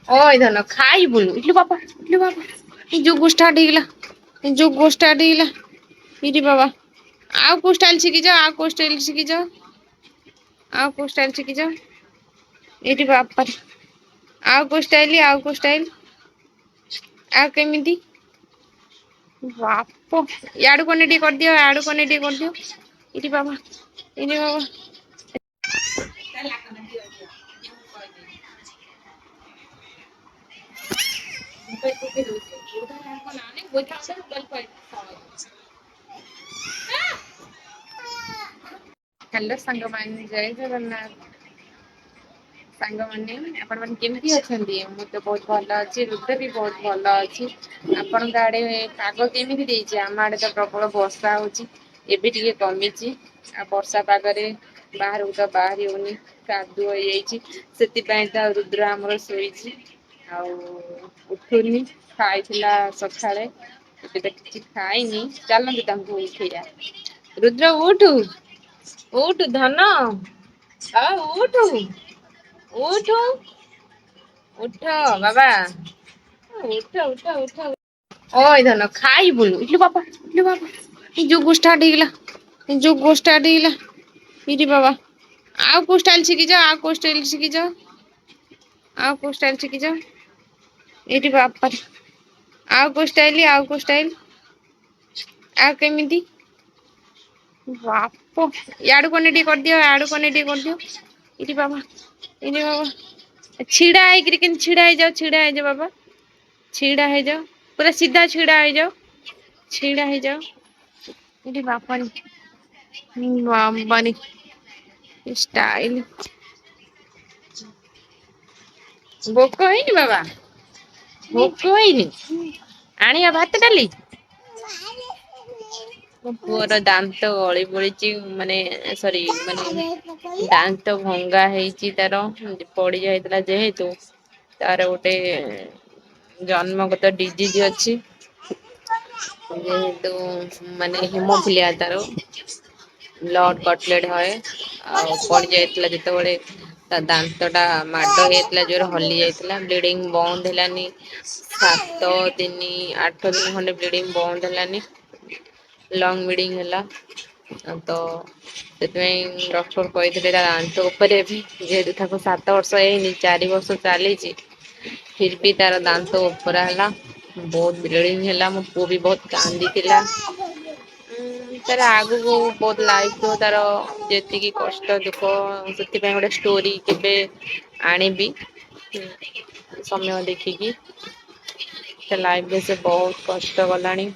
ओए धन खाइबुनु इट्लु बाबा जुगु स्टार्ट ହେଇଗଲା जुगु स्टार्ट ହେଇଗଲା इरी बाबा ଆଉ କୋଉ ଷ୍ଟାଇଲ ଶିଖିଛ ଆଉ କୋଉ ଷ୍ଟାଇଲ ଶିଖିଛ ଆଉ କୋଉ ଷ୍ଟାଇଲ ଶିଖିଛ ଏଇଠି ବାପାରେ ଆଉ କୋଉ ଷ୍ଟାଇଲ ଆଉ କେମିତି ବାପ ୟାଡୁ କନେ ଟିକେ କରିଦିଅ ୟାଡୁ କନେ ଟିକେ କରିଦିଅ ଇରେ ବାବା ହ୍ୟାଲୋ ସାଙ୍ଗମାନେ ଜୟ ଜଗନ୍ନାଥ ସାଙ୍ଗମାନେ ଆପଣ ମାନେ କେମିତି ଅଛନ୍ତି ମୁଁ ତ ବହୁତ ଭଲ ଅଛି ରୁଦ୍ର ବି ବହୁତ ଭଲ ଅଛି ଆପଣଙ୍କ ଆଡେ ପାଗ କେମିତି ଦେଇଛି ଆମ ଆଡେ ତ ପ୍ରବଳ ବର୍ଷା ହଉଛି ଏବେ ଟିକେ କମିଛି ଆଉ ବର୍ଷା ପାଗରେ ବାହାରକୁ ତ ବାହାରି ହଉନି କାଦୁଅ ହେଇଯାଇଛି ସେଥିପାଇଁ ତ ରୁଦ୍ର ଆମର ଶୋଇଛି ଆଉ ଉଠୁନି ଖାଇଥିଲା ସକାଳେ ଏବେ ତ କିଛି ଖାଇନି ଚାଲନ୍ତୁ ତାଙ୍କୁ ଉଠେଇବା ରୁଦ୍ର ଉଠୁ ଉଠୁ ଧନ ଆଉ ଉଠୁ ଉଠୁ ଉଠ ବାବା ଉଠ ଉଠ ଉଠ ଓଏ ଧନ ଖାଇବୁନୁ ଇଟ୍ଲୁ ବାବା ଯୁଗୁ ଷ୍ଟାର୍ଟ ହେଇଗଲା ଇରେ ବାବା ଆଉ କୋଉ ଷ୍ଟାଇଲ ଶିଖିଛ ଆଉ କୋଉ ଷ୍ଟାଇଲ ଶିଖିଛ ଆଉ କୋଉ ଷ୍ଟାଇଲ ଶିଖିଛ ଏଇଠି ବାପାରେ ଆଉ କୋଉ ଷ୍ଟାଇଲ ଆଉ କେମିତି ବାପ ୟାଡୁ କନେ ଟିକେ କରିଦିଅ ୟାଡୁ କନେ ଟିକେ କରିଦିଅ ଇରେ ବାବା ଛିଡା ହେଇଯାଅ ବାବା ଛିଡା ହେଇଯାଅ ପୁରା ସିଧା ଛିଡା ହେଇଯାଅ ଇରେ ବାବାରେ ଷ୍ଟାଇଲ ଭୋକ ହେଇନି ବାବା ଭୋକ ହେଇନି ଆଣିବା ଭାତ ଡାଲି ମୋ ପୁଅର ଦାନ୍ତ ଗଳି ପଡିଛି ମାନେ ସରି ମାନେ ଦାନ୍ତ ଭଙ୍ଗା ହେଇଛି ତାର ପଡି ଯାଇଥିଲା ଯେହେତୁ ତାର ଗୋଟେ ଜନ୍ମଗତ ଡିଜିଜ ଅଛି ଯେହେତୁ ମାନେ ହିମୋଫିଲିଆ ତାର ବ୍ଲଡ଼ କଟଲେଟ ହଏ ଆଉ ପଡି ଯାଇଥିଲା ଯେତେବେଳେ ତା ଦାନ୍ତ ଟା ମାଡ ହେଇଯାଇଥିଲା ଜୋରେ ହଲି ଯାଇଥିଲା ବ୍ଲିଡିଙ୍ଗ ବନ୍ଦ ହେଲାନି 7 ଦିନ 8 ଦିନ ଖଣ୍ଡେ ବ୍ଲିଡିଙ୍ଗ ବନ୍ଦ ହେଲାନି ଲଙ୍ଗ ବ୍ଲିଡିଙ୍ଗ ହେଲା ତ ସେଥିପାଇଁ ଡକ୍ଟର କହିଥିଲେ ତା ଦାନ୍ତ ଉପରେ ବି ଯେହେତୁ ତାକୁ 7 ବର୍ଷ ହେଇନି 4 ବର୍ଷ ଚାଲିଛି ଫିର ବି ତାର ଦାନ୍ତ ଉପରା ହେଲା ବହୁତ ବ୍ଲିଡିଙ୍ଗ ହେଲା ମୋ ପୁଅ ବି ବହୁତ କାନ୍ଦିଥିଲା ତାର ଆଗକୁ ବହୁତ ଲାଇଫ ର ତାର ଯେତିକି କଷ୍ଟ ଦୁଃଖ ସେଥିପାଇଁ ଗୋଟେ ଷ୍ଟୋରି କେବେ ଆଣିବି ସମୟ ଦେଖିକି ତା ଲାଇଫରେ ସେ ବହୁତ କଷ୍ଟ କଲାଣି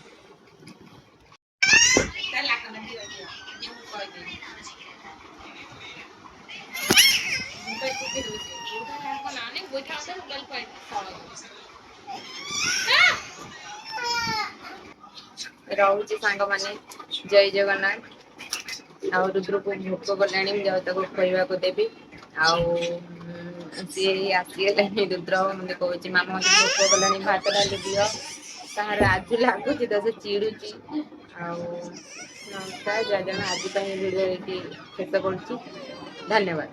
ରହୁଛି ସାଙ୍ଗମାନେ ଜୟ ଜଗନ୍ନାଥ ଆଉ ରୁଦ୍ରକୁ ଭୋକ କଲାଣି ମୁଁ ଯାଉ ତାକୁ ଖୋଇବାକୁ ଦେବି ଆଉ ସିଏ ଆସିଗଲାଣି ରୁଦ୍ର ମତେ କହୁଛି ମାମା ମତେ ଭୋକ କଲାଣି ଭାତ ଡାଲି ଦିଅ ତାହାର ଆଜି ଲାଗୁଛି ତ ସେ ଚିଡୁଛି ଆଉ ନମସ୍କାର ଜୟ ଜଗନ୍ନାଥ ଆଜି ପାଇଁ ଭିଡିଓ ଏଇଠି ଶେଷ କରୁଛି ଧନ୍ୟବାଦ